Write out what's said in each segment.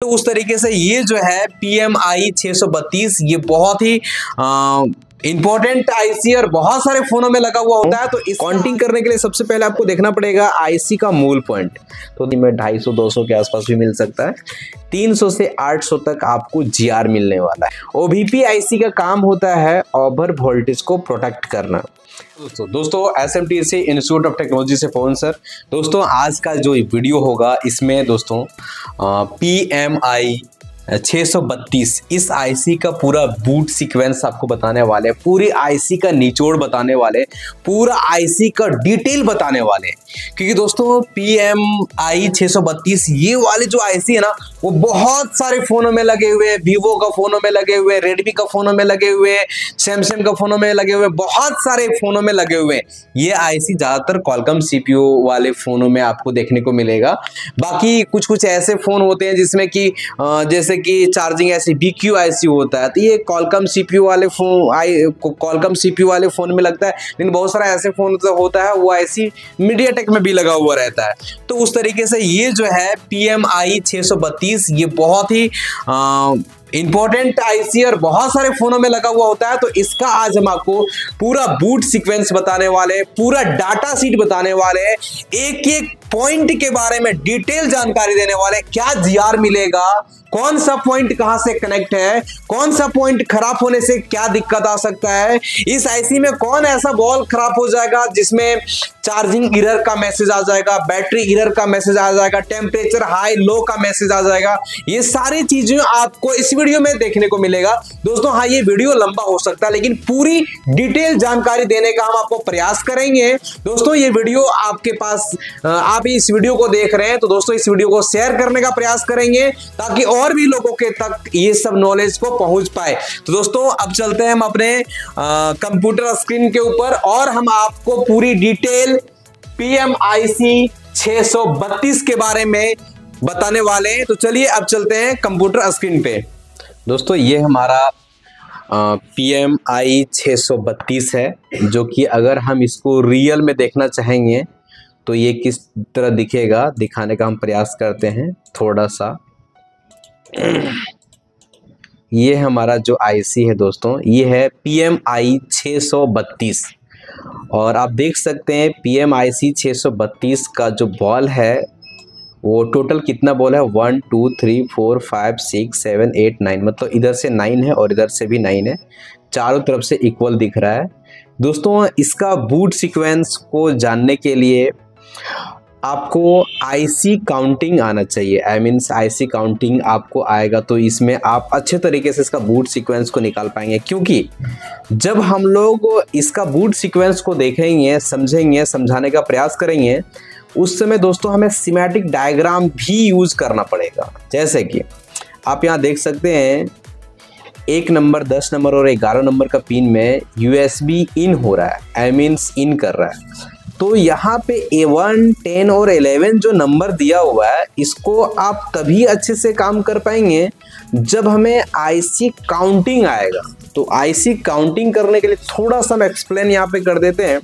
तो उस तरीके से ये जो है PMI 632 ये बहुत ही इंपॉर्टेंट आईसी और बहुत सारे फोनों में लगा हुआ होता है। तो इस काउंटिंग करने के लिए सबसे पहले आपको देखना पड़ेगा आईसी का मूल पॉइंट। तो में 250 200 के आसपास भी मिल सकता है, 300 से 800 तक आपको जीआर मिलने वाला है। ओबीपी आईसी का काम होता है ओवर वोल्टेज को प्रोटेक्ट करना। दोस्तों SMTC इंस्टीट्यूट ऑफ टेक्नोलॉजी से फोन सर। दोस्तों आज का जो वीडियो होगा इसमें दोस्तों PMI 632 इस आईसी का पूरा बूट सीक्वेंस आपको बताने वाले, पूरी आईसी का निचोड़ बताने वाले, पूरा आईसी का डिटेल बताने वाले। क्योंकि दोस्तों PMI 632 ये वाले जो आईसी है ना वो बहुत सारे फोनों में लगे हुए हैं, वीवो का फोनों में लगे हुए, रेडमी का फोनों में लगे हुए, सैमसंग का फोनों में लगे हुए, बहुत सारे फोनों में लगे हुए। ये आईसी ज्यादातर क्वालकॉम सीपीयू वाले फोनों में आपको देखने को मिलेगा। बाकी कुछ कुछ ऐसे फोन होते हैं जिसमें कि जैसे कि चार्जिंग ऐसी BQ आईसी होता है, तो ये क्वालकॉम सीपीयू वाले फोन में लगता है। लेकिन बहुत सारा ऐसे फोन होता है वो आईसी मीडियाटेक में भी लगा हुआ रहता है। तो उस तरीके से ये जो है PMI 632 ये बहुत ही इंपॉर्टेंट आईसी और बहुत सारे फोनों में लगा हुआ होता है। तो इसका आज हम आपको पूरा बूट सीक्वेंस बताने वाले, पूरा डाटा सीट बताने वाले, एक एक पॉइंट के बारे में डिटेल जानकारी देने वाले। क्या जीआर मिलेगा, कौन सा पॉइंट कहां से कनेक्ट है, कौन सा पॉइंट खराब होने से क्या दिक्कत आ सकता है, इस आईसी में कौन ऐसा बॉल खराब हो जाएगा जिसमें चार्जिंग एरर का मैसेज आ जाएगा, बैटरी एरर का मैसेज आ जाएगा, टेम्परेचर हाई लो का मैसेज आ जाएगा। ये सारी चीजें आपको इस वीडियो में देखने को मिलेगा। दोस्तों हाँ ये वीडियो लंबा हो सकता है लेकिन पूरी डिटेल जानकारी देने का हम आपको प्रयास करेंगे। दोस्तों ये वीडियो आपके पास, आप इस वीडियो को देख रहे हैं तो दोस्तों इस वीडियो को शेयर करने का प्रयास करेंगे ताकि और भी लोगों के तक ये सब नॉलेज को पहुंच पाए। तो दोस्तों अब चलते हैं हम अपने कंप्यूटर स्क्रीन के ऊपर और हम आपको पूरी डिटेल PMIC 632 के बारे में बताने वाले हैं। तो चलिए अब चलते हैं कंप्यूटर स्क्रीन पे। दोस्तों ये हमारा PMI 632 है, जो कि अगर हम इसको रियल में देखना चाहेंगे तो ये किस तरह दिखेगा दिखाने का हम प्रयास करते हैं थोड़ा सा। ये हमारा जो आईसी है दोस्तों ये है PMI 632 और आप देख सकते हैं PMIC 632 का जो बॉल है वो टोटल कितना बॉल है 1 2 3 4 5 6 7 8 9, मतलब इधर से 9 है और इधर से भी 9 है, चारों तरफ से इक्वल दिख रहा है। दोस्तों इसका बूट सीक्वेंस को जानने के लिए आपको आईसी काउंटिंग आना चाहिए। आई मीन्स आईसी काउंटिंग आपको आएगा तो इसमें आप अच्छे तरीके से इसका बूट सीक्वेंस को निकाल पाएंगे। क्योंकि जब हम लोग इसका बूट सीक्वेंस को देखेंगे, समझेंगे, समझाने का प्रयास करेंगे, उस समय दोस्तों हमें सिमेटिक डायग्राम भी यूज करना पड़ेगा। जैसे कि आप यहाँ देख सकते हैं 1 नंबर, 10 नंबर और 11 नंबर का पिन में USB इन हो रहा है, आई मीन्स इन कर रहा है। तो यहाँ पे A1, 10 और 11 जो नंबर दिया हुआ है इसको आप तभी अच्छे से काम कर पाएंगे जब हमें आईसी काउंटिंग आएगा। तो आईसी काउंटिंग करने के लिए थोड़ा सा हम एक्सप्लेन यहाँ पे कर देते हैं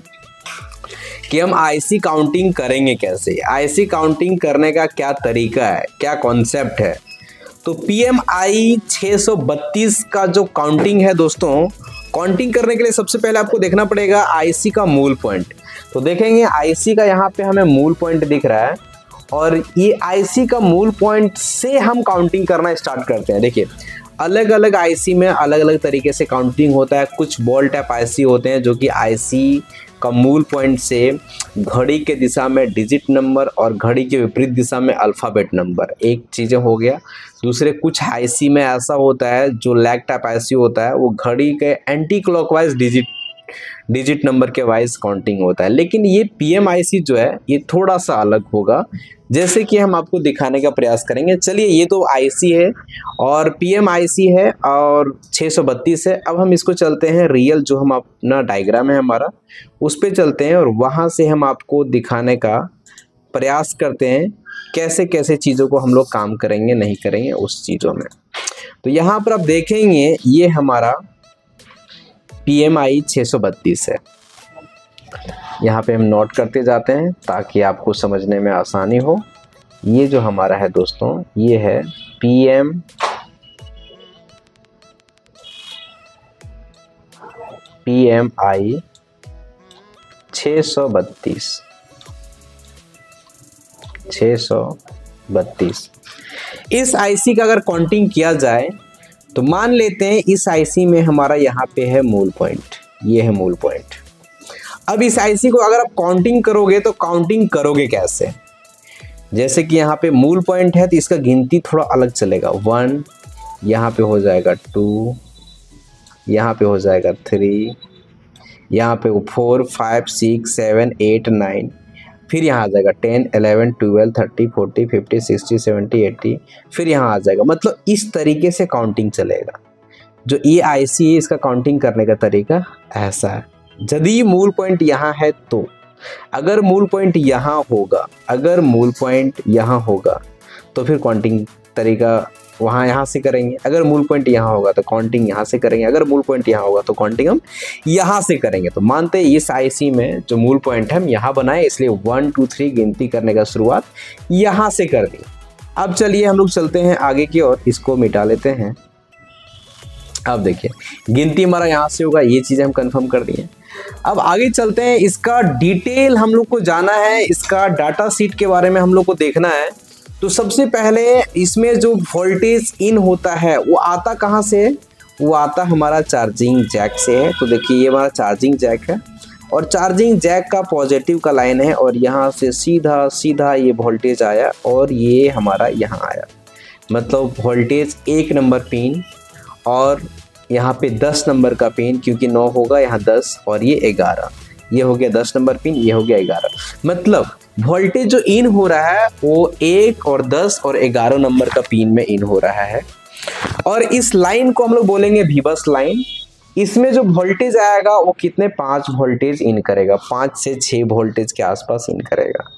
कि हम आईसी काउंटिंग करेंगे कैसे, आईसी काउंटिंग करने का क्या तरीका है, क्या कॉन्सेप्ट है। तो PMI 632 का जो काउंटिंग है दोस्तों, काउंटिंग करने के लिए सबसे पहले आपको देखना पड़ेगा आईसी का मूल पॉइंट। तो देखेंगे आईसी का यहाँ पे हमें मूल पॉइंट दिख रहा है और ये आईसी का मूल पॉइंट से हम काउंटिंग करना स्टार्ट करते हैं। देखिए अलग अलग आईसी में अलग अलग तरीके से काउंटिंग होता है। कुछ बॉल टाइप आईसी होते हैं जो कि आईसी का मूल पॉइंट से घड़ी के दिशा में डिजिट नंबर और घड़ी के विपरीत दिशा में अल्फ़ाबेट नंबर, एक चीज़ें हो गया। दूसरे कुछ आईसी में ऐसा होता है जो लैग टाइप आईसी होता है, वो घड़ी के एंटी क्लॉकवाइज डिजिट नंबर के वाइज काउंटिंग होता है। लेकिन ये PMIC जो है ये थोड़ा सा अलग होगा, जैसे कि हम आपको दिखाने का प्रयास करेंगे। चलिए ये तो आईसी है और PMIC है और 632 है। अब हम इसको चलते हैं रियल, जो हम अपना डायग्राम है हमारा उस पे चलते हैं और वहाँ से हम आपको दिखाने का प्रयास करते हैं कैसे कैसे चीज़ों को हम लोग काम करेंगे, नहीं करेंगे उस चीज़ों में। तो यहाँ पर आप देखेंगे ये हमारा PMI 632 है। यहाँ पे हम नोट करते जाते हैं ताकि आपको समझने में आसानी हो। ये जो हमारा है दोस्तों ये है PMI 632 इस आईसी का अगर काउंटिंग किया जाए तो मान लेते हैं इस आईसी में हमारा यहाँ पे है मूल पॉइंट, ये है मूल पॉइंट। अब इस आईसी को अगर आप काउंटिंग करोगे तो काउंटिंग करोगे कैसे? जैसे कि यहाँ पे मूल पॉइंट है तो इसका गिनती थोड़ा अलग चलेगा। 1, यहाँ पे हो जाएगा 2, यहाँ पे हो जाएगा 3, यहाँ पे 4, 5, 6, 7, 8, 9, फिर यहाँ आ जाएगा 10, 11, 12, 13, 14, 15, 16, 17, 18, फिर यहाँ आ जाएगा। मतलब इस तरीके से काउंटिंग चलेगा। जो ये आईसी है इसका काउंटिंग करने का तरीका ऐसा है। यदि मूल पॉइंट यहाँ है तो अगर मूल पॉइंट यहाँ होगा, तो फिर काउंटिंग तरीका यहाँ से करेंगे। अगर मूल पॉइंट यहाँ होगा तो काउंटिंग यहाँ से करेंगे। अगर मूल पॉइंट यहाँ होगा तो काउंटिंग हम यहाँ से करेंगे। तो मानते हैं इस आईसी में जो मूल पॉइंट है हम यहाँ बनाए, इसलिए 1, 2, 3 गिनती करने का शुरुआत यहाँ से कर दी। अब चलिए हम लोग चलते हैं आगे की ओर, इसको मिटा लेते हैं। अब देखिए गिनती हमारा यहाँ से होगा, ये चीज़ें हम कंफर्म कर दिए। अब आगे चलते हैं, इसका डिटेल हम लोग को जाना है, इसका डाटा शीट के बारे में हम लोग को देखना है। तो सबसे पहले इसमें जो वोल्टेज इन होता है वो आता कहाँ से है? वो आता हमारा चार्जिंग जैक से है। तो देखिए ये हमारा चार्जिंग जैक है और चार्जिंग जैक का पॉजिटिव का लाइन है और यहाँ से सीधा सीधा ये वोल्टेज आया और ये हमारा यहाँ आया। मतलब वोल्टेज 1 नंबर पिन और यहाँ पे 10 नंबर का पिन, क्योंकि 9 होगा यहाँ 10 और ये 11, ये हो गया 10 नंबर पिन, ये हो गया 11। मतलब वोल्टेज जो इन हो रहा है वो 1 और 10 और 11 नंबर का पिन में इन हो रहा है। और इस लाइन को हम लोग बोलेंगे वी बस लाइन। इसमें जो वोल्टेज आएगा वो कितने 5 वोल्टेज इन करेगा, 5 से 6 वोल्टेज के आसपास इन करेगा।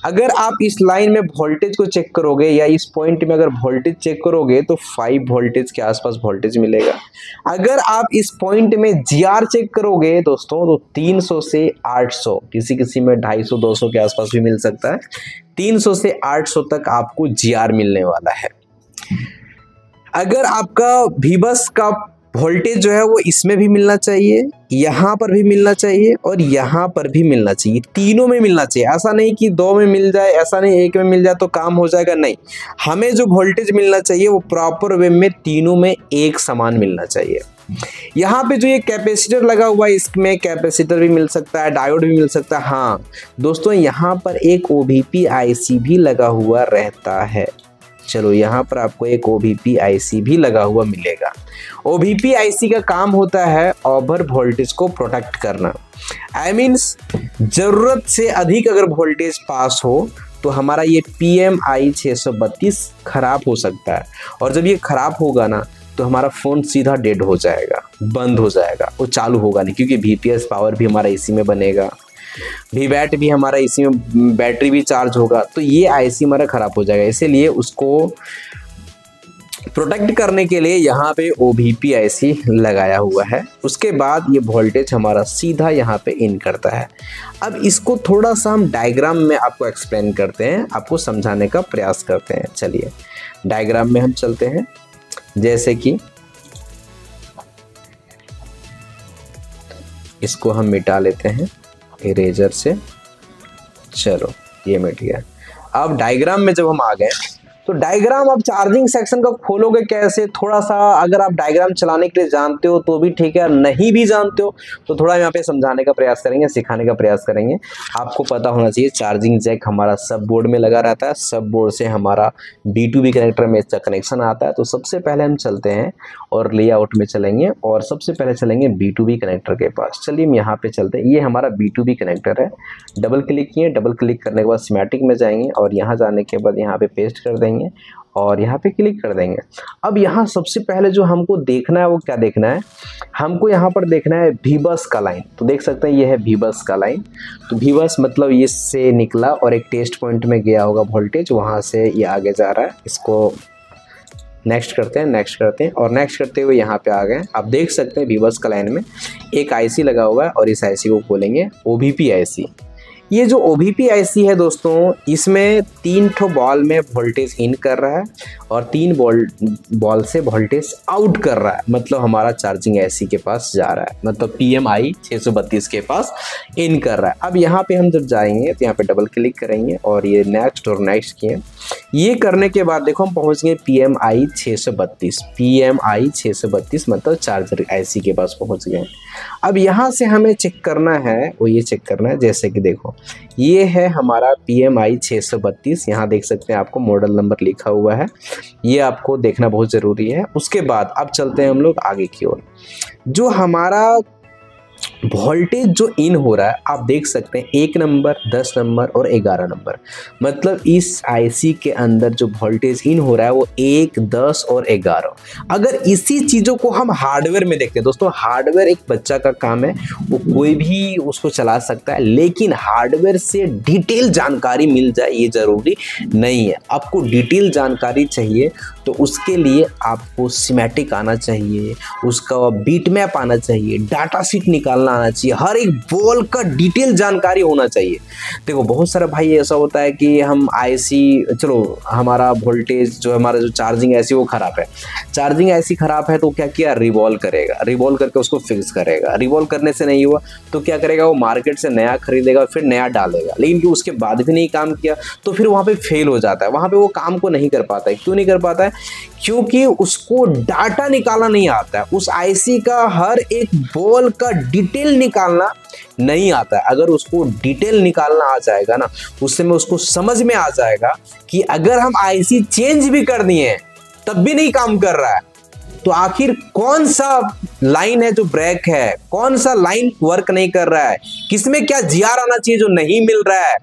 अगर आप इस लाइन में वोल्टेज को चेक करोगे या इस पॉइंट में अगर वोल्टेज चेक करोगे तो 5 वोल्टेज के आसपास वोल्टेज मिलेगा। अगर आप इस पॉइंट में जीआर चेक करोगे दोस्तों तो 300 से 800, किसी किसी में 250 200 के आसपास भी मिल सकता है, 300 से 800 तक आपको जीआर मिलने वाला है। अगर आपका वीबस का वोल्टेज जो है वो इसमें भी मिलना चाहिए, यहाँ पर भी मिलना चाहिए और यहाँ पर भी मिलना चाहिए, तीनों में मिलना चाहिए। ऐसा नहीं कि 2 में मिल जाए, ऐसा नहीं 1 में मिल जाए तो काम हो जाएगा, नहीं। हमें जो वोल्टेज मिलना चाहिए वो प्रॉपर वे में तीनों में एक समान मिलना चाहिए। यहाँ पे जो ये कैपेसिटर लगा हुआ है इसमें कैपेसिटर भी मिल सकता है, डायोड भी मिल सकता है। हाँ दोस्तों यहाँ पर एक OVP IC भी लगा हुआ रहता है। चलो यहाँ पर आपको एक OVP IC भी लगा हुआ मिलेगा। OVP IC का काम होता है ओवर वोल्टेज को प्रोटेक्ट करना। आई मीन्स जरूरत से अधिक अगर वोल्टेज पास हो तो हमारा ये PMI 632 खराब हो सकता है और जब ये खराब होगा ना तो हमारा फ़ोन सीधा डेड हो जाएगा, बंद हो जाएगा, वो चालू होगा नहीं, क्योंकि VPS पावर भी हमारा इसी में बनेगा, VBAT भी हमारा इसी में, बैटरी भी चार्ज होगा, तो ये IC हमारा ख़राब हो जाएगा। इसीलिए उसको प्रोटेक्ट करने के लिए यहाँ पे OVP IC लगाया हुआ है। उसके बाद ये वोल्टेज हमारा सीधा यहाँ पे इन करता है। अब इसको थोड़ा सा हम डायग्राम में आपको एक्सप्लेन करते हैं, आपको समझाने का प्रयास करते हैं। चलिए डायग्राम में हम चलते हैं। जैसे कि इसको हम मिटा लेते हैं इरेजर से। चलो ये मिट गया। अब डायग्राम में जब हम आ गए तो डायग्राम अब चार्जिंग सेक्शन का खोलोगे कैसे, थोड़ा सा अगर आप डायग्राम चलाने के लिए जानते हो तो भी ठीक है, नहीं भी जानते हो तो थोड़ा यहाँ पे समझाने का प्रयास करेंगे, सिखाने का प्रयास करेंगे। आपको पता होना चाहिए चार्जिंग जैक हमारा सब बोर्ड में लगा रहता है, सब बोर्ड से हमारा B2B कनेक्टर में इसका कनेक्शन आता है। तो सबसे पहले हम चलते हैं और लेआउट में चलेंगे और सबसे पहले चलेंगे B2B कनेक्टर के पास। चलिए हम यहाँ पे चलते हैं। ये हमारा B2B कनेक्टर है। डबल क्लिक किए, डबल क्लिक करने के बाद स्कीमेटिक में जाएंगे और यहाँ जाने के बाद यहाँ पे पेस्ट कर देंगे और यहाँ पे क्लिक कर देंगे। अब यहाँ सबसे पहले जो हमको देखना है वो क्या देखना है, हमको यहाँ पर देखना है VBus का लाइन। तो देख सकते हैं ये है VBus का लाइन। तो VBus मतलब ये से निकला और एक टेस्ट पॉइंट में गया होगा वोल्टेज, वहाँ से ये आगे जा रहा है। इसको नेक्स्ट करते हैं, नेक्स्ट करते हैं और नेक्स्ट करते हुए यहाँ पे आ गए। आप देख सकते हैं VBus का लाइन में एक IC लगा हुआ है और इस IC को खोलेंगे OVP IC। ये जो OBP IC है दोस्तों, इसमें 3 ठो बॉल में वोल्टेज इन कर रहा है और 3 बॉल से वोल्टेज आउट कर रहा है, मतलब हमारा चार्जिंग IC के पास जा रहा है, मतलब PMI 632 के पास इन कर रहा है। अब यहाँ पे हम जब जाएंगे तो यहाँ पे डबल क्लिक करेंगे और ये नेक्स्ट और नेक्स्ट किए। ये करने के बाद देखो हम पहुँच गए PMI 632, PMI 632 मतलब चार्जर IC के पास पहुँच गए। अब यहाँ से हमें चेक करना है, वो ये चेक करना है, जैसे कि देखो ये है हमारा PMI 632, यहाँ देख सकते हैं आपको मॉडल नंबर लिखा हुआ है, ये आपको देखना बहुत ज़रूरी है। उसके बाद अब चलते हैं हम लोग आगे की ओर। जो हमारा वोल्टेज जो इन हो रहा है आप देख सकते हैं 1 नंबर, 10 नंबर और 11 नंबर, मतलब इस IC के अंदर जो वोल्टेज इन हो रहा है वो 1, 10 और 11। अगर इसी चीज़ों को हम हार्डवेयर में देखते हैं दोस्तों, हार्डवेयर एक बच्चा का काम है, वो कोई भी उसको चला सकता है, लेकिन हार्डवेयर से डिटेल जानकारी मिल जाए ये ज़रूरी नहीं है। आपको डिटेल जानकारी चाहिए तो उसके लिए आपको सिमेटिक आना चाहिए, उसका बीट मैप आना चाहिए, डाटा शीट निकालना आना चाहिए, हर एक बॉल का डिटेल जानकारी होना चाहिए। देखो बहुत सारा भाई ऐसा होता है कि हम IC, चलो हमारा वोल्टेज जो हमारा जो चार्जिंग IC वो खराब है, चार्जिंग IC खराब है तो क्या किया, रिवॉल्व करेगा, रिवॉल्व करके उसको फिक्स करेगा, रिवॉल्व करने से नहीं हुआ तो क्या करेगा, वो मार्केट से नया खरीदेगा फिर नया डालेगा, लेकिन कि उसके बाद भी नहीं काम किया तो फिर वहाँ पे फेल हो जाता है, वहाँ पे वो काम को नहीं कर पाता है। क्यों नहीं कर पाता है? क्योंकि उसको डाटा निकालना नहीं आता है, उस IC का हर एक बॉल का डिटेल निकालना नहीं आता है। अगर उसको डिटेल निकालना आ जाएगा ना, उससे में उसको समझ में आ जाएगा कि अगर हम IC चेंज भी कर दिए तब भी नहीं काम कर रहा है, तो आखिर कौन सा लाइन है जो ब्रेक है, कौन सा लाइन वर्क नहीं कर रहा है, किसमें क्या GR आना चाहिए जो नहीं मिल रहा है।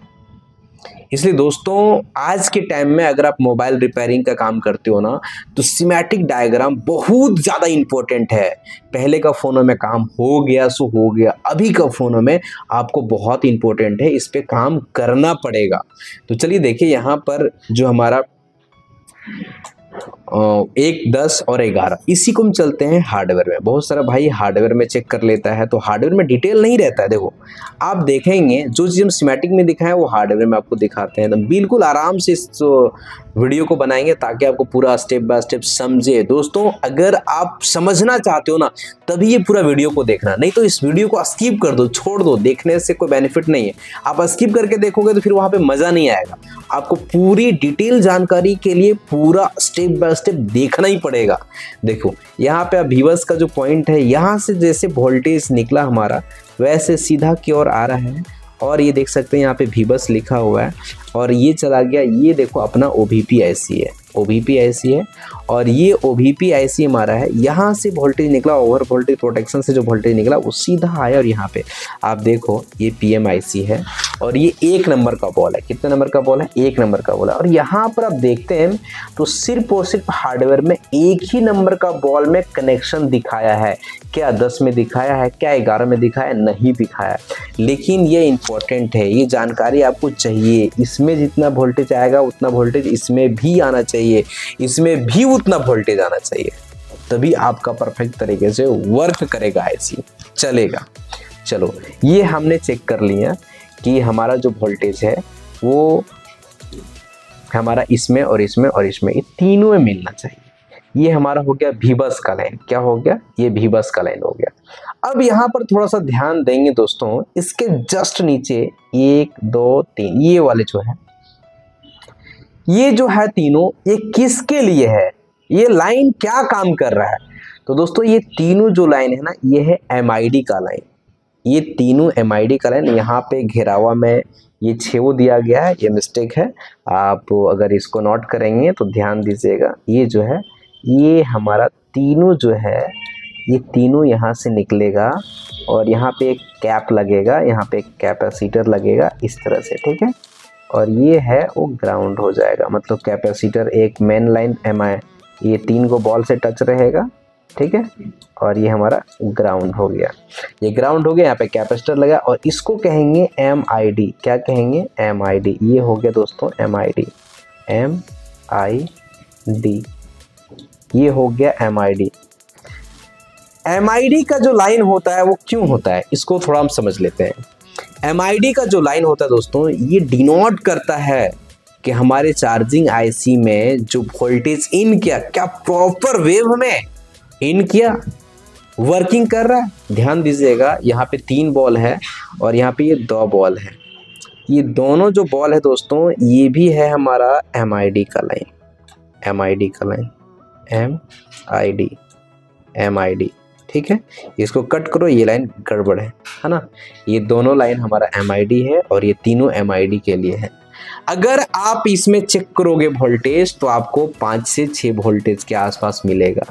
इसलिए दोस्तों आज के टाइम में अगर आप मोबाइल रिपेयरिंग का काम करते हो ना, तो सिमेटिक डायग्राम बहुत ज़्यादा इम्पोर्टेंट है। पहले का फ़ोनों में काम हो गया सो हो गया, अभी का फ़ोनों में आपको बहुत इम्पोर्टेंट है, इस पे काम करना पड़ेगा। तो चलिए देखिए यहाँ पर जो हमारा 1, 10 और 11, इसी को हम चलते हैं हार्डवेयर में। बहुत सारा भाई हार्डवेयर में चेक कर लेता है, तो हार्डवेयर में डिटेल नहीं रहता है। देखो आप देखेंगे जो चीज़ हम सिमेटिक में दिखाएं वो हार्डवेयर में आपको दिखाते हैं, तो बिल्कुल आराम से इस वीडियो को बनाएंगे ताकि आपको पूरा स्टेप बाय स्टेप समझे। दोस्तों अगर आप समझना चाहते हो ना तभी ये पूरा वीडियो को देखना, नहीं तो इस वीडियो को स्किप कर दो, छोड़ दो, देखने से कोई बेनिफिट नहीं है। आप स्किप करके देखोगे तो फिर वहाँ पे मज़ा नहीं आएगा। आपको पूरी डिटेल जानकारी के लिए पूरा स्टेप बाय स्टेप देखना ही पड़ेगा। देखो यहाँ पे वीवर्स का जो पॉइंट है, यहाँ से जैसे वोल्टेज निकला हमारा वैसे सीधा की ओर आ रहा है, और ये देख सकते हैं यहाँ पे वीवर्स लिखा हुआ है और ये चला गया। ये देखो अपना OBP IC है, OBP IC है, और ये OBP IC हमारा है। यहाँ से वोल्टेज निकला, ओवर वोल्टेज प्रोटेक्शन से जो वोल्टेज निकला वो सीधा आया और यहाँ पे आप देखो ये PM IC है और ये 1 नंबर का बॉल है। कितने नंबर का बॉल है? 1 नंबर का बॉल है। और यहाँ पर आप देखते हैं तो सिर्फ और सिर्फ हार्डवेयर में 1 ही नंबर का बॉल में कनेक्शन दिखाया है। क्या 10 में दिखाया है? क्या 11 में दिखाया? नहीं दिखाया। लेकिन ये इंपॉर्टेंट है, ये जानकारी आपको चाहिए। इसमें जितना वोल्टेज आएगा उतना वोल्टेज इसमें भी आना चाहिए, इसमें भी उतना वोल्टेज आना चाहिए, तभी आपका परफेक्ट तरीके से वर्क करेगा, IC चलेगा। चलो ये हमने चेक कर लिया कि हमारा जो वोल्टेज है वो हमारा इसमें और इसमें और इसमें, ये तीनों में मिलना चाहिए। ये हमारा हो गया V-बस का लाइन। क्या हो गया? ये V-बस का लाइन हो गया। अब यहाँ पर थोड़ा सा ध्यान देंगे दोस्तों, इसके जस्ट नीचे 1, 2, 3 ये वाले जो है, ये जो है तीनों, ये किसके लिए है? ये लाइन क्या काम कर रहा है? तो दोस्तों ये तीनों जो लाइन है ना, ये है MID का लाइन। ये तीनों MID का लाइन, यहाँ पे घेरावा में ये 6 दिया गया है, ये मिस्टेक है। आप अगर इसको नोट करेंगे तो ध्यान दीजिएगा, ये जो है ये हमारा तीनों जो है, ये तीनों यहाँ से निकलेगा और यहाँ पे एक कैप लगेगा, यहाँ पे एक कैपेसिटर लगेगा इस तरह से, ठीक है। और ये है वो ग्राउंड हो जाएगा, मतलब कैपेसिटर एक मेन लाइन MI, ये 3 को बॉल से टच रहेगा, ठीक है। और ये हमारा ग्राउंड हो गया, ये ग्राउंड हो गया, यहाँ पे कैपेसिटर लगा और इसको कहेंगे MID। क्या कहेंगे? MID। ये हो गया दोस्तों MID, MID, ये हो गया MID। MID का जो लाइन होता है वो क्यों होता है, इसको थोड़ा हम समझ लेते हैं। MID का जो लाइन होता है दोस्तों, ये डिनोट करता है कि हमारे चार्जिंग IC में जो वोल्टेज इन किया, क्या प्रॉपर वेव में इन किया, वर्किंग कर रहा है। ध्यान दीजिएगा, यहाँ पे 3 बॉल है और यहाँ पे ये 2 बॉल है। ये दोनों जो बॉल है दोस्तों, ये भी है हमारा MID का लाइन, MID का लाइन, MID, ठीक है। इसको कट करो, ये लाइन गड़बड़ है ना। ये दोनों लाइन हमारा MID है और ये तीनों MID के लिए है। अगर आप इसमें चेक करोगे वोल्टेज तो आपको 5 से 6 वोल्टेज के आसपास मिलेगा।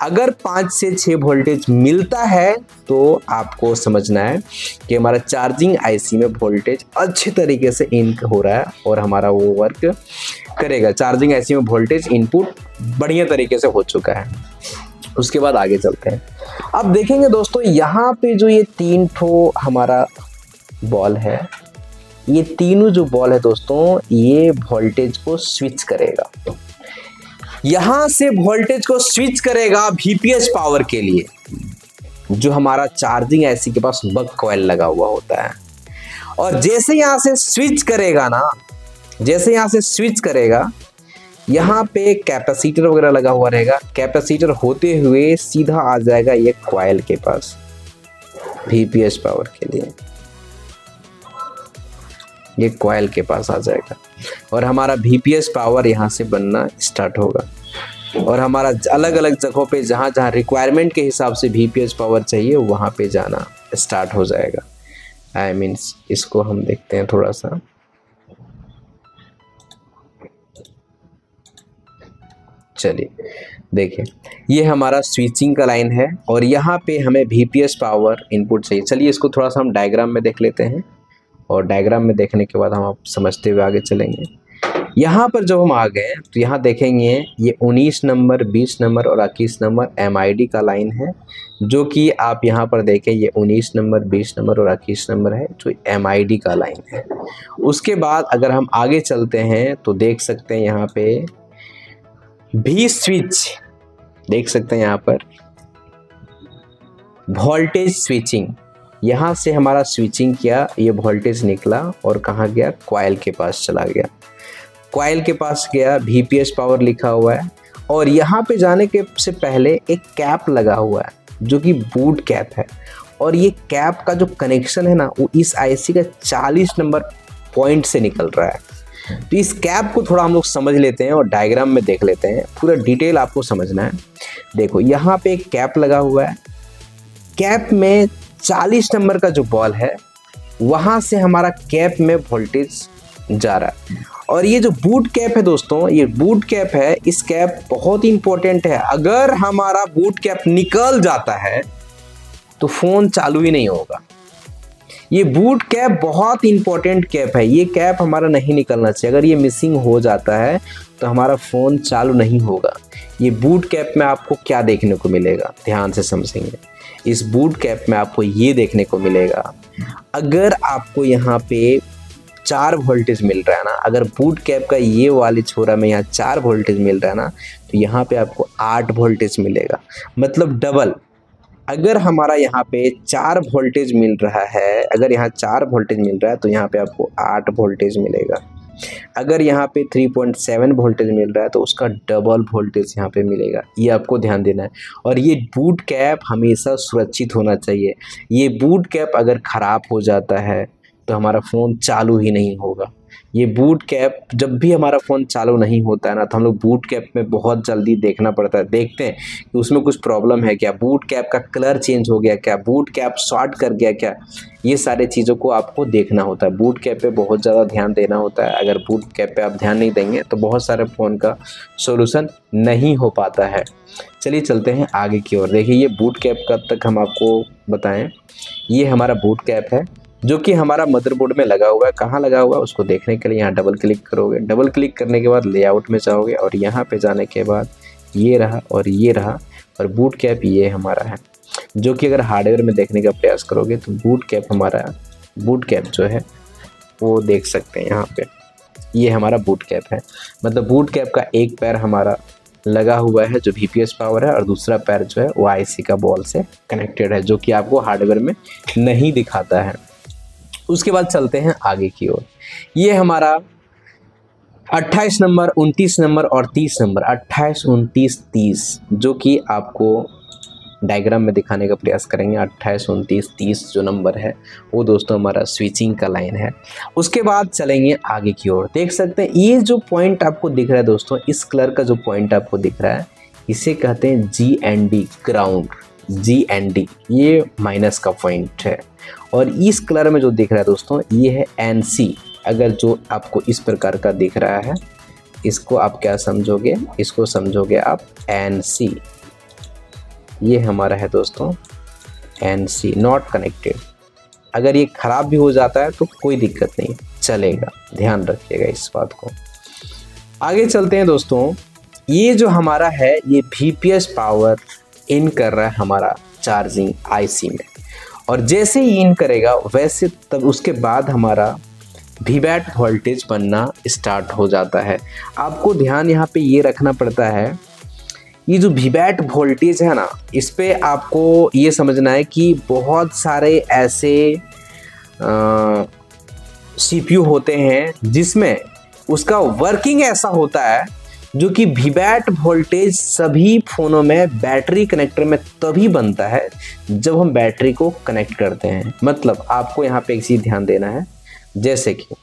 अगर 5 से 6 वोल्टेज मिलता है तो आपको समझना है कि हमारा चार्जिंग IC में वोल्टेज अच्छे तरीके से इन हो रहा है और हमारा वो वर्क करेगा। चार्जिंग IC में वोल्टेज इनपुट बढ़िया तरीके से हो चुका है। उसके बाद आगे चलते हैं। अब देखेंगे दोस्तों, यहाँ पे जो ये 3 ठो हमारा बॉल है, ये तीनों जो बॉल है दोस्तों, ये वोल्टेज को स्विच करेगा। यहां से वोल्टेज को स्विच करेगा VPH पावर के लिए, जो हमारा चार्जिंग IC के पास बक कॉइल लगा हुआ होता है। और जैसे यहां से स्विच करेगा ना, जैसे यहां से स्विच करेगा, यहाँ पे कैपेसिटर वगैरह लगा हुआ रहेगा। कैपेसिटर होते हुए सीधा आ जाएगा ये कॉइल के पास VPH पावर के लिए, ये कॉइल के पास आ जाएगा और हमारा VPH पावर यहाँ से बनना स्टार्ट होगा। और हमारा अलग अलग जगहों पे जहाँ जहाँ रिक्वायरमेंट के हिसाब से VPH पावर चाहिए वहाँ पे जाना स्टार्ट हो जाएगा। मीन्स इसको हम देखते हैं थोड़ा सा। चलिए देखिए, ये हमारा स्विचिंग का लाइन है और यहाँ पे हमें VPH पावर इनपुट चाहिए। चलिए इसको थोड़ा सा हम डायग्राम में देख लेते हैं और डायग्राम में देखने के बाद हम आप समझते हुए आगे चलेंगे। यहाँ पर जब हम आ गए तो यहाँ देखेंगे ये 19 नंबर, 20 नंबर और 21 नंबर MID का लाइन है, जो कि आप यहाँ पर देखें ये 19 नंबर, 20 नंबर और 21 नंबर है जो MID का लाइन है। उसके बाद अगर हम आगे चलते हैं तो देख सकते हैं यहाँ पे V स्विच, देख सकते हैं यहाँ पर वोल्टेज स्विचिंग। यहाँ से हमारा स्विचिंग किया, ये वोल्टेज निकला और कहाँ गया, कॉइल के पास चला गया। कॉइल के पास गया, VPH पावर लिखा हुआ है और यहाँ पे जाने के से पहले एक कैप लगा हुआ है जो कि बूट कैप है। और ये कैप का जो कनेक्शन है ना, वो इस IC का 40 नंबर पॉइंट से निकल रहा है। तो इस कैप को थोड़ा हम लोग समझ लेते हैं और डायग्राम में देख लेते हैं। पूरा डिटेल आपको समझना है। देखो यहाँ पे एक कैप लगा हुआ है, कैप में 40 नंबर का जो बॉल है वहां से हमारा कैप में वोल्टेज जा रहा है। और ये जो बूट कैप है दोस्तों, ये बूट कैप है, इस कैप बहुत इंपॉर्टेंट है। अगर हमारा बूट कैप निकल जाता है तो फोन चालू ही नहीं होगा। ये बूट कैप बहुत इंपॉर्टेंट कैप है, ये कैप हमारा नहीं निकलना चाहिए। अगर ये मिसिंग हो जाता है तो हमारा फ़ोन चालू नहीं होगा। ये बूट कैप में आपको क्या देखने को मिलेगा, ध्यान से समझेंगे। इस बूट कैप में आपको ये देखने को मिलेगा, अगर आपको यहाँ पे 4 वोल्टेज मिल रहा है ना, अगर बूट कैप का ये वाले छोरा में यहाँ 4 वोल्टेज मिल रहा है ना, तो यहाँ पे आपको 8 वोल्टेज मिलेगा, मतलब डबल। अगर हमारा यहाँ पे 4 वोल्टेज मिल रहा है, अगर यहाँ 4 वोल्टेज मिल रहा है तो यहाँ पे आपको 8 वोल्टेज मिलेगा। अगर यहाँ पे 3.7 वोल्टेज मिल रहा है तो उसका डबल वोल्टेज यहाँ पे मिलेगा। ये आपको ध्यान देना है। और ये बूट कैप हमेशा सुरक्षित होना चाहिए। ये बूट कैप अगर ख़राब हो जाता है तो हमारा फ़ोन चालू ही नहीं होगा। ये बूट कैप जब भी हमारा फ़ोन चालू नहीं होता है ना, तो हम लोग बूट कैप में बहुत जल्दी देखना पड़ता है, देखते हैं कि उसमें कुछ प्रॉब्लम है क्या, बूट कैप का कलर चेंज हो गया क्या, बूट कैप शॉर्ट कर गया क्या। ये सारे चीज़ों को आपको देखना होता है। बूट कैप पे बहुत ज़्यादा ध्यान देना होता है। अगर बूट कैप पे आप ध्यान नहीं देंगे तो बहुत सारे फ़ोन का सोल्यूशन नहीं हो पाता है। चलिए चलते हैं आगे की ओर। देखिए ये बूट कैप कब तक हम आपको बताएं। ये हमारा बूट कैप है जो कि हमारा मदरबोर्ड में लगा हुआ है। कहाँ लगा हुआ है उसको देखने के लिए यहाँ डबल क्लिक करोगे। डबल क्लिक करने के बाद लेआउट में जाओगे और यहाँ पे जाने के बाद ये रहा और ये रहा, और बूट कैप ये हमारा है, जो कि अगर हार्डवेयर में देखने का प्रयास करोगे तो बूट कैप हमारा, बूट कैप जो है वो देख सकते हैं यहाँ पे, ये हमारा बूट कैप है। मतलब बूट कैप का एक पैर हमारा लगा हुआ है जो VPH पावर है, और दूसरा पैर जो है वो IC का बॉल से कनेक्टेड है, जो कि आपको हार्डवेयर में नहीं दिखाता है। उसके बाद चलते हैं आगे की ओर। ये हमारा 28 नंबर, 29 नंबर और 30 नंबर, 28, 29, 30, जो कि आपको डायग्राम में दिखाने का प्रयास करेंगे। 28, 29, 30 जो नंबर है वो दोस्तों हमारा स्विचिंग का लाइन है। उसके बाद चलेंगे आगे की ओर। देख सकते हैं ये जो पॉइंट आपको दिख रहा है दोस्तों, इस कलर का जो पॉइंट आपको दिख रहा है इसे कहते हैं GND, ग्राउंड, GND, ये माइनस का पॉइंट है। और इस कलर में जो दिख रहा है दोस्तों ये है NC। अगर जो आपको इस प्रकार का दिख रहा है इसको आप क्या समझोगे, इसको समझोगे आप NC। ये हमारा है दोस्तों NC, नॉट कनेक्टेड। अगर ये खराब भी हो जाता है तो कोई दिक्कत नहीं, चलेगा, ध्यान रखिएगा इस बात को। आगे चलते हैं दोस्तों। ये जो हमारा है ये VPS पावर इन कर रहा है हमारा चार्जिंग IC में, और जैसे ही इन करेगा वैसे तब उसके बाद हमारा VBAT वोल्टेज बनना स्टार्ट हो जाता है। आपको ध्यान यहाँ पे ये रखना पड़ता है, ये जो VBAT वोल्टेज है ना, इस पे आपको ये समझना है कि बहुत सारे ऐसे CPU होते हैं जिसमें उसका वर्किंग ऐसा होता है जो कि VBAT वोल्टेज सभी फ़ोनों में बैटरी कनेक्टर में तभी बनता है जब हम बैटरी को कनेक्ट करते हैं। मतलब आपको यहाँ पे एक चीज़ ध्यान देना है, जैसे कि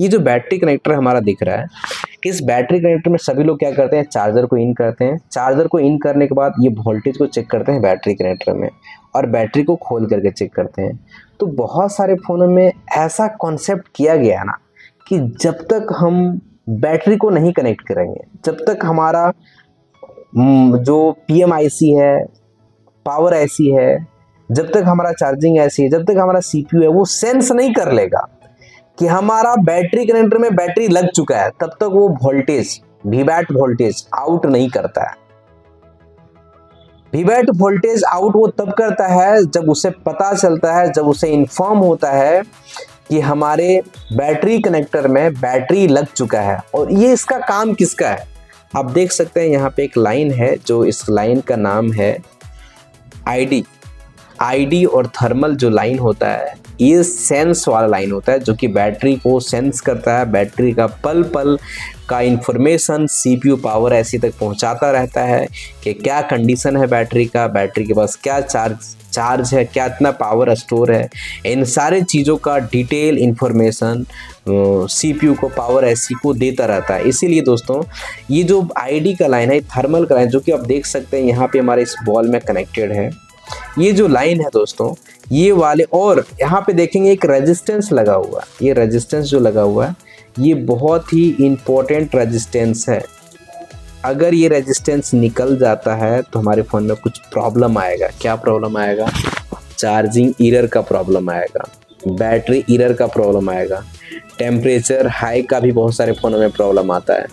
ये जो बैटरी कनेक्टर हमारा दिख रहा है, इस बैटरी कनेक्टर में सभी लोग क्या करते हैं, चार्जर को इन करते हैं। चार्जर को इन करने के बाद ये वोल्टेज को चेक करते हैं बैटरी कनेक्टर में, और बैटरी को खोल करके चेक करते हैं। तो बहुत सारे फ़ोनों में ऐसा कॉन्सेप्ट किया गया ना कि जब तक हम बैटरी को नहीं कनेक्ट करेंगे, जब तक हमारा जो PMIC है, पावर IC है, जब तक हमारा चार्जिंग IC है, जब तक हमारा CPU है, वो सेंस नहीं कर लेगा कि हमारा बैटरी कनेक्टर में बैटरी लग चुका है, तब तक वो वोल्टेज VBAT वोल्टेज आउट नहीं करता है। VBAT वोल्टेज आउट वो तब करता है जब उसे पता चलता है, जब उसे इन्फॉर्म होता है कि हमारे बैटरी कनेक्टर में बैटरी लग चुका है। और ये इसका काम किसका है, आप देख सकते हैं यहाँ पे एक लाइन है, जो इस लाइन का नाम है ID और थर्मल जो लाइन होता है ये सेंस वाला लाइन होता है, जो कि बैटरी को सेंस करता है, बैटरी का पल पल का इंफॉर्मेशन CPU पावर IC तक पहुंचाता रहता है कि क्या कंडीशन है बैटरी का, बैटरी के पास क्या चार्ज है, क्या इतना पावर स्टोर है। इन सारे चीज़ों का डिटेल इंफॉर्मेशन CPU को, पावर IC को देता रहता है। इसीलिए दोस्तों ये जो ID का लाइन है, थर्मल का लाइन, जो कि आप देख सकते हैं यहाँ पे हमारे इस बॉल में कनेक्टेड है, ये जो लाइन है दोस्तों ये वाले, और यहाँ पे देखेंगे एक रेजिस्टेंस लगा हुआ है। ये रेजिस्टेंस जो लगा हुआ है ये बहुत ही इम्पोर्टेंट रेजिस्टेंस है। अगर ये रेजिस्टेंस निकल जाता है तो हमारे फ़ोन में कुछ प्रॉब्लम आएगा। क्या प्रॉब्लम आएगा, चार्जिंग एरर का प्रॉब्लम आएगा, बैटरी एरर का प्रॉब्लम आएगा, टेम्परेचर हाई का भी बहुत सारे फ़ोनों में प्रॉब्लम आता है।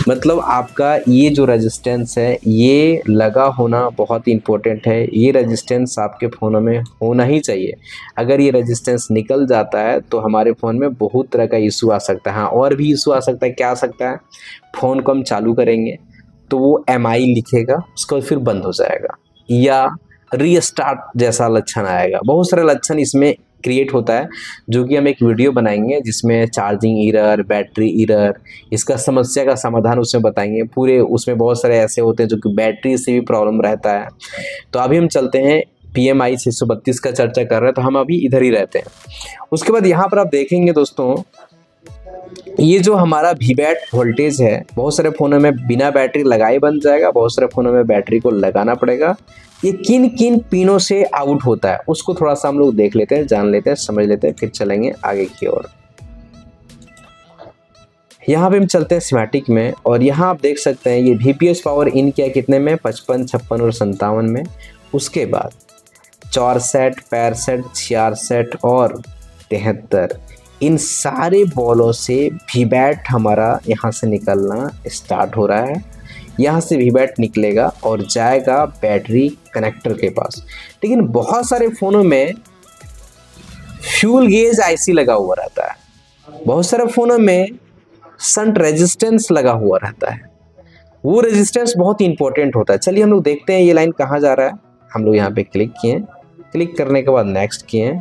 मतलब आपका ये जो रेजिस्टेंस है ये लगा होना बहुत इंपॉर्टेंट है। ये रेजिस्टेंस आपके फ़ोनों में होना ही चाहिए। अगर ये रेजिस्टेंस निकल जाता है तो हमारे फ़ोन में बहुत तरह का इशू आ सकता है। हाँ, और भी इशू आ सकता है। क्या आ सकता है, फ़ोन को हम चालू करेंगे तो वो MI लिखेगा, उसके बाद फिर बंद हो जाएगा, या रीस्टार्ट जैसा लक्षण आएगा। बहुत सारे लक्षण इसमें क्रिएट होता है, जो कि हम एक वीडियो बनाएंगे जिसमें चार्जिंग एरर, बैटरी एरर, इसका समस्या का समाधान उसमें बताएंगे पूरे। उसमें बहुत सारे ऐसे होते हैं जो कि बैटरी से भी प्रॉब्लम रहता है। तो अभी हम चलते हैं, PMI 632 का चर्चा कर रहे हैं तो हम अभी इधर ही रहते हैं। उसके बाद यहाँ पर आप देखेंगे दोस्तों, ये जो हमारा VBAT वोल्टेज है, बहुत सारे फ़ोनों में बिना बैटरी लगाए बन जाएगा, बहुत सारे फ़ोनों में बैटरी को लगाना पड़ेगा। ये किन किन पिनों से आउट होता है उसको थोड़ा सा हम लोग देख लेते हैं, जान लेते हैं, समझ लेते हैं, फिर चलेंगे आगे की ओर। यहाँ पे हम चलते हैं स्कीमेटिक में, और यहाँ आप देख सकते हैं ये VPS पावर इन किया कितने में, 55, 56 और 57 में। उसके बाद 64, 65, 66 और 73, इन सारे बॉलों से VBAT हमारा यहाँ से निकलना स्टार्ट हो रहा है। यहाँ से VBAT निकलेगा और जाएगा बैटरी कनेक्टर के पास। लेकिन बहुत सारे फ़ोनों में फ्यूल गेज IC लगा हुआ रहता है, बहुत सारे फ़ोनों में शंट रेजिस्टेंस लगा हुआ रहता है। वो रेजिस्टेंस बहुत इंपॉर्टेंट होता है। चलिए हम लोग देखते हैं ये लाइन कहाँ जा रहा है। हम लोग यहाँ पे क्लिक किए, क्लिक करने के बाद नेक्स्ट किए,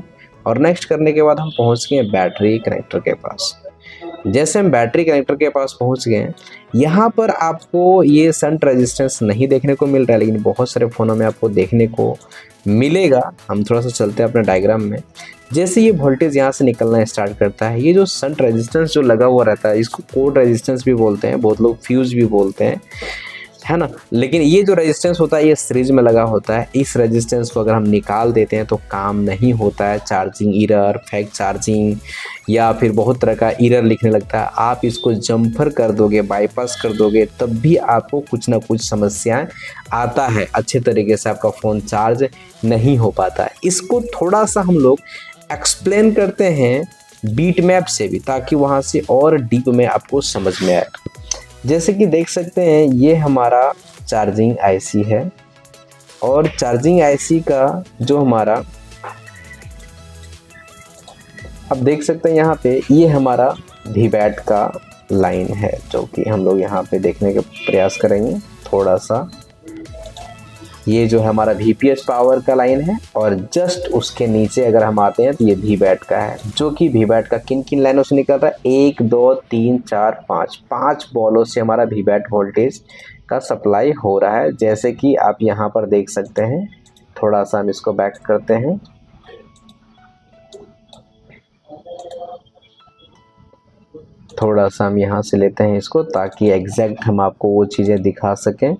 और नेक्स्ट करने के बाद हम पहुंच गए बैटरी कनेक्टर के पास। जैसे हम बैटरी कनेक्टर के पास पहुंच गए, यहाँ पर आपको ये शंट रेजिस्टेंस नहीं देखने को मिल रहा है, लेकिन बहुत सारे फ़ोनों में आपको देखने को मिलेगा। हम थोड़ा सा चलते हैं अपने डायग्राम में। जैसे ये वोल्टेज यहाँ से निकलना स्टार्ट करता है, ये जो शंट रेजिस्टेंस जो लगा हुआ रहता है, इसको कोड रेजिस्टेंस भी बोलते हैं, बहुत लोग फ्यूज भी बोलते हैं, है ना। लेकिन ये जो रेजिस्टेंस होता है ये सीरीज में लगा होता है। इस रेजिस्टेंस को अगर हम निकाल देते हैं तो काम नहीं होता है, चार्जिंग एरर, फेक चार्जिंग या फिर बहुत तरह का एरर लिखने लगता है। आप इसको जम्पर कर दोगे, बाईपास कर दोगे, तब भी आपको कुछ ना कुछ समस्याएं आता है, अच्छे तरीके से आपका फ़ोन चार्ज नहीं हो पाता है। इसको थोड़ा सा हम लोग एक्सप्लेन करते हैं बीट मैप से भी, ताकि वहाँ से और डीप में आपको समझ में आए। जैसे कि देख सकते हैं ये हमारा चार्जिंग आईसी है, और चार्जिंग आईसी का जो हमारा अब देख सकते हैं यहाँ पे ये हमारा वीबैट का लाइन है, जो कि हम लोग यहाँ पे देखने का प्रयास करेंगे थोड़ा सा। ये जो है हमारा वीपीएस पावर का लाइन है, और जस्ट उसके नीचे अगर हम आते हैं तो ये वीबैट का है, जो कि वीबैट का किन किन लाइनों से निकल रहा है, 1 2 3 4 5 बॉलों से हमारा वीबैट वोल्टेज का सप्लाई हो रहा है। जैसे कि आप यहाँ पर देख सकते हैं। थोड़ा सा हम इसको बैक करते हैं। थोड़ा सा हम यहाँ से लेते हैं इसको, ताकि एग्जैक्ट हम आपको वो चीज़ें दिखा सकें।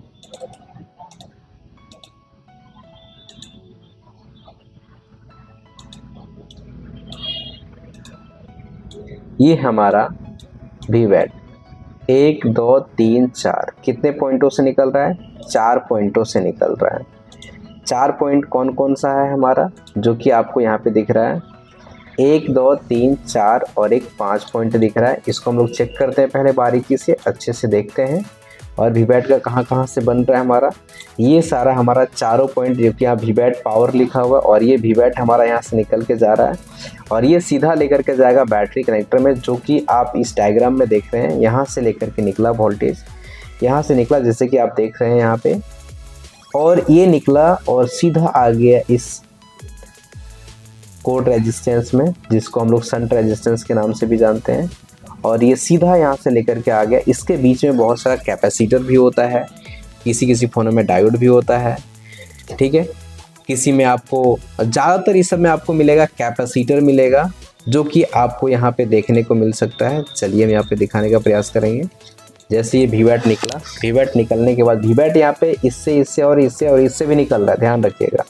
ये हमारा वीबैट 1 2 3 4 कितने पॉइंटों से निकल रहा है, 4 पॉइंटों से निकल रहा है। 4 पॉइंट कौन कौन सा है हमारा, जो कि आपको यहाँ पे दिख रहा है, 1 2 3 4 और एक 5 पॉइंट दिख रहा है। इसको हम लोग चेक करते हैं पहले, बारीकी से अच्छे से देखते हैं। और वीबैट का कहाँ कहाँ से बन रहा है हमारा, ये सारा हमारा चारों पॉइंट, जो कि यहाँ वीबैट पावर लिखा हुआ है, और ये वीबैट हमारा यहाँ से निकल के जा रहा है, और ये सीधा लेकर के जाएगा बैटरी कनेक्टर में, जो कि आप इस डायग्राम में देख रहे हैं। यहाँ से लेकर के निकला वोल्टेज, यहाँ से निकला जैसे कि आप देख रहे हैं यहाँ पे, और ये निकला और सीधा आ गया इस कोड रेजिस्टेंस में, जिसको हम लोग शंट रेजिस्टेंस के नाम से भी जानते हैं। और ये सीधा यहाँ से लेकर के आ गया। इसके बीच में बहुत सारा कैपेसिटर भी होता है, किसी किसी फ़ोनों में डायोड भी होता है, ठीक है। किसी में आपको, ज़्यादातर इस सब में आपको मिलेगा कैपेसिटर मिलेगा, जो कि आपको यहाँ पे देखने को मिल सकता है। चलिए हम यहाँ पे दिखाने का प्रयास करेंगे। जैसे ये वीबैट निकला, वीबैट निकलने के बाद वीबैट यहाँ पे इससे और इससे भी निकल रहा है, ध्यान रखिएगा।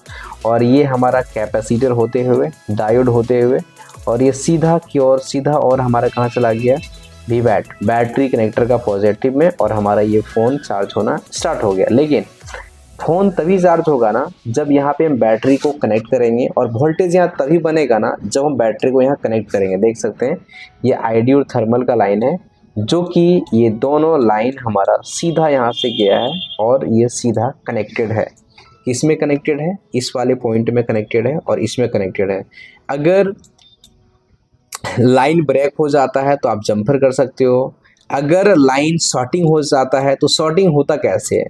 और ये हमारा कैपेसिटर होते हुए, डायोड होते हुए, और ये सीधा की ओर सीधा, और हमारा कहाँ चला गया, वीबैट बैटरी कनेक्टर का पॉजिटिव में, और हमारा ये फ़ोन चार्ज होना स्टार्ट हो गया। लेकिन फ़ोन तभी चार्ज होगा ना जब यहाँ पे हम बैटरी को कनेक्ट करेंगे, और वोल्टेज यहाँ तभी बनेगा ना जब हम बैटरी को यहाँ कनेक्ट करेंगे। देख सकते हैं ये आईडी और थर्मल का लाइन है, जो कि ये दोनों लाइन हमारा सीधा यहाँ से गया है, और ये सीधा कनेक्टेड है। किसमें कनेक्टेड है, इस वाले पॉइंट में कनेक्टेड है, और इसमें कनेक्टेड है। अगर लाइन ब्रेक हो जाता है तो आप जंपर कर सकते हो। अगर लाइन शॉर्टिंग हो जाता है तो शॉर्टिंग होता कैसे है,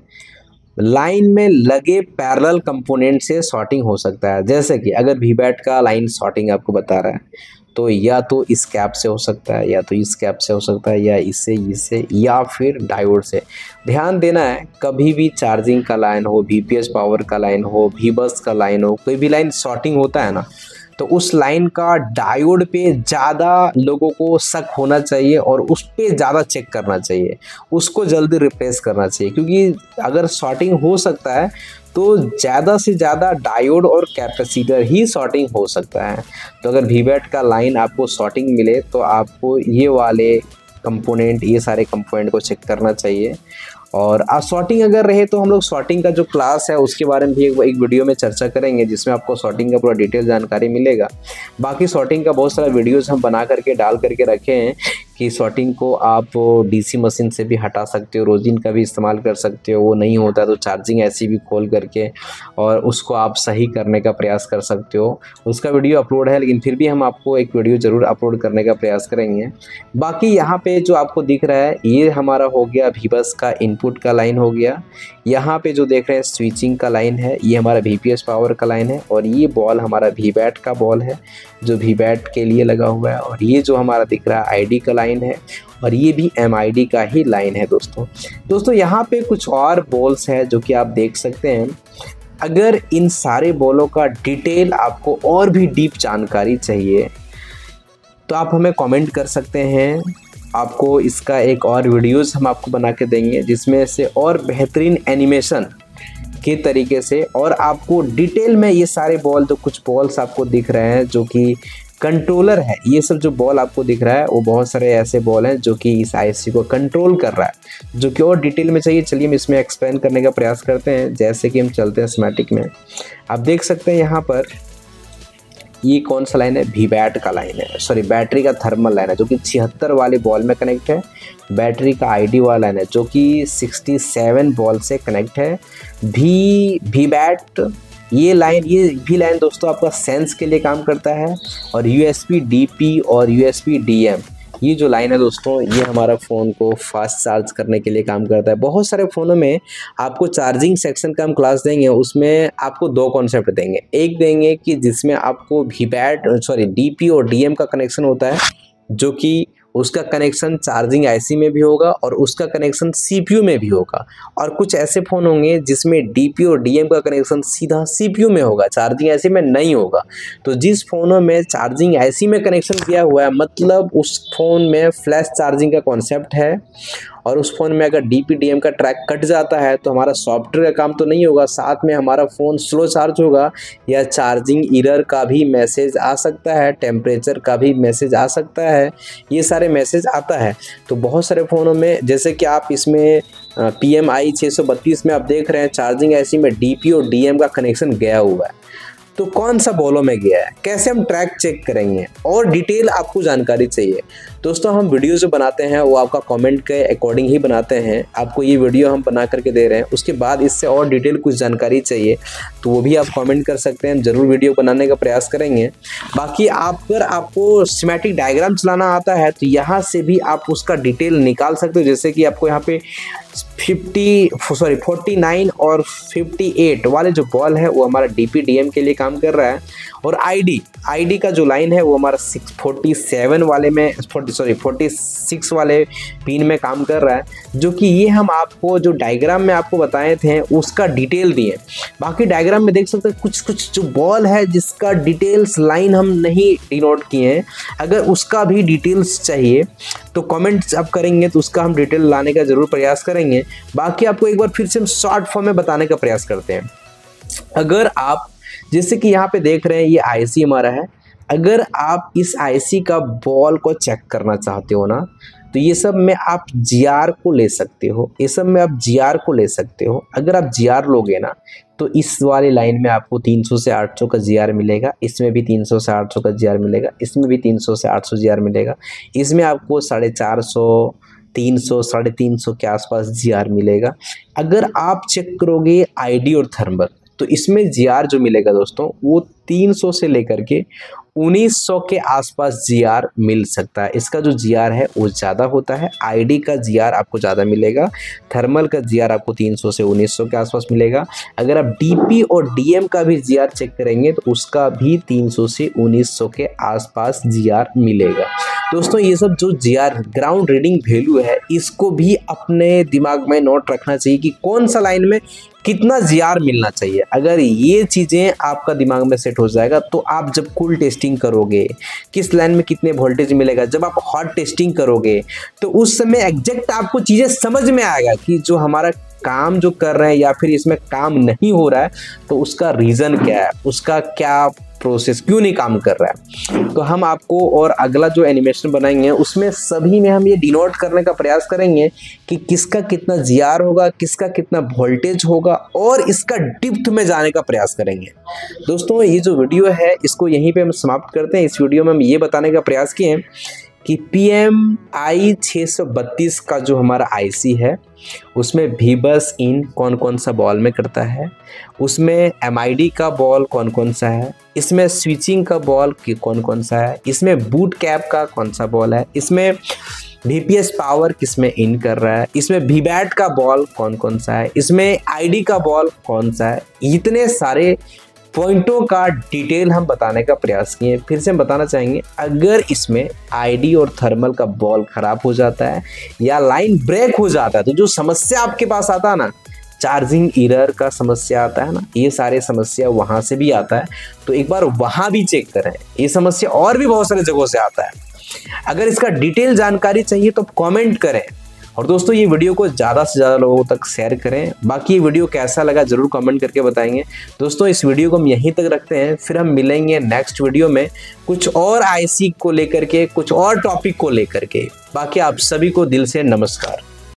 लाइन में लगे पैरेलल कंपोनेंट से शॉर्टिंग हो सकता है। जैसे कि अगर वीबैट का लाइन शॉर्टिंग आपको बता रहा है, तो या तो इस कैप से हो सकता है, या तो इस कैप से हो सकता है, या इससे या फिर डायोड से। ध्यान देना है, कभी भी चार्जिंग का लाइन हो, वीपीएस पावर का लाइन हो, वीबस का लाइन हो, कोई भी लाइन शॉर्टिंग होता है ना, तो उस लाइन का डायोड पे ज़्यादा लोगों को शक होना चाहिए, और उस पर ज़्यादा चेक करना चाहिए, उसको जल्दी रिप्लेस करना चाहिए। क्योंकि अगर शॉर्टिंग हो सकता है तो ज़्यादा से ज़्यादा डायोड और कैपेसिटर ही शॉर्टिंग हो सकता है। तो अगर वीबैट का लाइन आपको शॉर्टिंग मिले तो आपको ये वाले कंपोनेंट, ये सारे कंपोनेंट को चेक करना चाहिए। और शॉर्टिंग अगर रहे तो हम लोग शॉर्टिंग का जो क्लास है उसके बारे में भी एक वीडियो में चर्चा करेंगे, जिसमें आपको शॉर्टिंग का पूरा डिटेल जानकारी मिलेगा। बाकी शॉर्टिंग का बहुत सारा वीडियोस हम बना करके डाल करके रखे हैं कि शॉर्टिंग को आप डीसी मशीन से भी हटा सकते हो, रोजिन का भी इस्तेमाल कर सकते हो। वो नहीं होता तो चार्जिंग ऐसी भी खोल करके और उसको आप सही करने का प्रयास कर सकते हो। उसका वीडियो अपलोड है, लेकिन फिर भी हम आपको एक वीडियो ज़रूर अपलोड करने का प्रयास करेंगे। बाकी यहाँ पे जो आपको दिख रहा है ये हमारा हो गया वीबस का इनपुट का लाइन हो गया। यहाँ पे जो देख रहे हैं स्विचिंग का लाइन है, ये हमारा वीपीएस पावर का लाइन है। और ये बॉल हमारा वीबैट का बॉल है जो वीबैट के लिए लगा हुआ है। और ये जो हमारा दिख रहा है आईडी का लाइन है और ये भी एमआईडी का ही लाइन है दोस्तों यहाँ पे कुछ और बॉल्स है जो कि आप देख सकते हैं। अगर इन सारे बॉलों का डिटेल आपको और भी डीप जानकारी चाहिए तो आप हमें कमेंट कर सकते हैं। आपको इसका एक और वीडियोस हम आपको बना के देंगे जिसमें से और बेहतरीन एनिमेशन के तरीके से और आपको डिटेल में ये सारे बॉल जो कुछ बॉल्स आपको दिख रहे हैं जो कि कंट्रोलर है, ये सब जो बॉल आपको दिख रहा है वो बहुत सारे ऐसे बॉल हैं जो कि इस आईसी को कंट्रोल कर रहा है। जो कि और डिटेल में चाहिए, चलिए हम इसमें एक्सप्लेन करने का प्रयास करते हैं। जैसे कि हम चलते हैं स्कीमेटिक में, आप देख सकते हैं यहाँ पर ये कौन सा लाइन है, वीबैट का लाइन है, सॉरी बैटरी का थर्मल लाइन है जो कि 76 वाले बॉल में कनेक्ट है। बैटरी का आईडी वाला लाइन है जो कि 67 बॉल से कनेक्ट है। वीबैट ये भी लाइन दोस्तों आपका सेंस के लिए काम करता है। और यूएसबी डीपी और यूएसबी डीएम ये जो लाइन है दोस्तों ये हमारा फ़ोन को फास्ट चार्ज करने के लिए काम करता है। बहुत सारे फ़ोनों में आपको चार्जिंग सेक्शन का हम क्लास देंगे, उसमें आपको दो कॉन्सेप्ट देंगे। एक देंगे कि जिसमें आपको डीपी और डीएम का कनेक्शन होता है जो कि उसका कनेक्शन चार्जिंग आईसी में भी होगा और उसका कनेक्शन सीपीयू में भी होगा। और कुछ ऐसे फ़ोन होंगे जिसमें डीपी और डीएम का कनेक्शन सीधा सीपीयू में होगा, चार्जिंग आईसी में नहीं होगा। तो जिस फ़ोनों में चार्जिंग आईसी में कनेक्शन दिया हुआ है मतलब उस फ़ोन में फ्लैश चार्जिंग का कॉन्सेप्ट है। और उस फ़ोन में अगर डीपी डीएम का ट्रैक कट जाता है तो हमारा सॉफ्टवेयर का काम तो नहीं होगा, साथ में हमारा फ़ोन स्लो चार्ज होगा या चार्जिंग एरर का भी मैसेज आ सकता है, टेम्परेचर का भी मैसेज आ सकता है, ये सारे मैसेज आता है। तो बहुत सारे फ़ोनों में जैसे कि आप इसमें PMI 632 में आप देख रहे हैं चार्जिंग आईसी में डीपी और डीएम का कनेक्शन गया हुआ है। तो कौन सा बॉलों में गया है, कैसे हम ट्रैक चेक करेंगे और डिटेल आपको जानकारी चाहिए। दोस्तों हम वीडियो जो बनाते हैं वो आपका कमेंट के अकॉर्डिंग ही बनाते हैं। आपको ये वीडियो हम बना करके दे रहे हैं, उसके बाद इससे और डिटेल कुछ जानकारी चाहिए तो वो भी आप कमेंट कर सकते हैं, हम ज़रूर वीडियो बनाने का प्रयास करेंगे। बाकी अगर आपको स्कीमेटिक डायग्राम चलाना आता है तो यहाँ से भी आप उसका डिटेल निकाल सकते हो। जैसे कि आपको यहाँ पे 49 और 58 वाले जो बॉल है वो हमारा डीपी डीएम के लिए काम कर रहा है। और आईडी का जो लाइन है वो हमारा 46 वाले पिन में काम कर रहा है, जो कि ये हम आपको जो डायग्राम में आपको बताए थे उसका डिटेल दिए। बाकी डायग्राम में देख सकते हैं कुछ जो बॉल है जिसका डिटेल्स लाइन हम नहीं डिनोट किए हैं। अगर उसका भी डिटेल्स चाहिए तो कमेंट्स आप करेंगे तो उसका हम डिटेल लाने का ज़रूर प्रयास करेंगे। बाकी आपको एक बार फिर से हम शॉर्ट फॉर्म में बताने का प्रयास करते हैं। अगर आप जैसे कि यहाँ पे देख रहे हैं ये आईसी हमारा है, अगर आप इस आईसी का बॉल को चेक करना चाहते हो ना तो ये सब में आप GR को ले सकते हो, ये सब में आप GR को ले सकते हो। अगर आप GR लोगे ना तो इस वाली लाइन में आपको 300 से 800 का GR मिलेगा, इसमें भी 300 से 800 का GR मिलेगा, इसमें भी 300 से 800 GR मिलेगा, इसमें आपको 450 300 350 के आसपास GR मिलेगा। अगर आप चेक करोगे आईडी और थर्मल तो इसमें GR जो मिलेगा दोस्तों वो 300 से लेकर के 1900 के आसपास GR मिल सकता है। इसका जो GR है वो ज़्यादा होता है, आईडी का GR आपको ज़्यादा मिलेगा, थर्मल का GR आपको 300 से 1900 के आसपास मिलेगा। अगर आप डीपी और डीएम का भी GR चेक करेंगे तो उसका भी 300 से 1900 के आसपास GR मिलेगा। दोस्तों ये सब जो GR ग्राउंड रीडिंग वैल्यू है इसको भी अपने दिमाग में नोट रखना चाहिए कि कौन सा लाइन में कितना GR मिलना चाहिए। अगर ये चीज़ें आपका दिमाग में सेट हो जाएगा तो आप जब कूल टेस्टिंग करोगे किस लाइन में कितने वोल्टेज मिलेगा, जब आप हॉट टेस्टिंग करोगे तो उस समय एग्जैक्ट आपको चीज़ें समझ में आएगा कि जो हमारा काम जो कर रहे हैं या फिर इसमें काम नहीं हो रहा है तो उसका रीज़न क्या है, उसका क्या प्रोसेस क्यों नहीं काम कर रहा है। तो हम आपको और अगला जो एनिमेशन बनाएंगे उसमें सभी में हम ये डिनोट करने का प्रयास करेंगे कि किसका कितना GR होगा, किसका कितना वोल्टेज होगा और इसका डेप्थ में जाने का प्रयास करेंगे। दोस्तों ये जो वीडियो है इसको यहीं पे हम समाप्त करते हैं। इस वीडियो में हम ये बताने का प्रयास किए कि PMI 632 का जो हमारा IC है उसमें VBus इन कौन कौन सा बॉल में करता है, उसमें MID का बॉल कौन कौन सा है, इसमें स्विचिंग का बॉल कौन कौन सा है, इसमें बूट कैप का कौन सा बॉल है, इसमें VPS पावर किस में इन कर रहा है, इसमें VBAT का बॉल कौन कौन सा है, इसमें ID का बॉल कौन सा है। इतने सारे पॉइंटों का डिटेल हम बताने का प्रयास किए। फिर से हम बताना चाहेंगे, अगर इसमें ID और थर्मल का बॉल खराब हो जाता है या लाइन ब्रेक हो जाता है तो जो समस्या आपके पास आता है ना, चार्जिंग एरर का समस्या आता है ना, ये सारे समस्या वहाँ से भी आता है। तो एक बार वहाँ भी चेक करें, ये समस्या और भी बहुत सारी जगहों से आता है। अगर इसका डिटेल जानकारी चाहिए तो कमेंट करें। और दोस्तों ये वीडियो को ज़्यादा से ज़्यादा लोगों तक शेयर करें। बाकी ये वीडियो कैसा लगा ज़रूर कमेंट करके बताएंगे। दोस्तों इस वीडियो को हम यहीं तक रखते हैं, फिर हम मिलेंगे नेक्स्ट वीडियो में कुछ और IC को लेकर के, कुछ और टॉपिक को लेकर के। बाकी आप सभी को दिल से नमस्कार।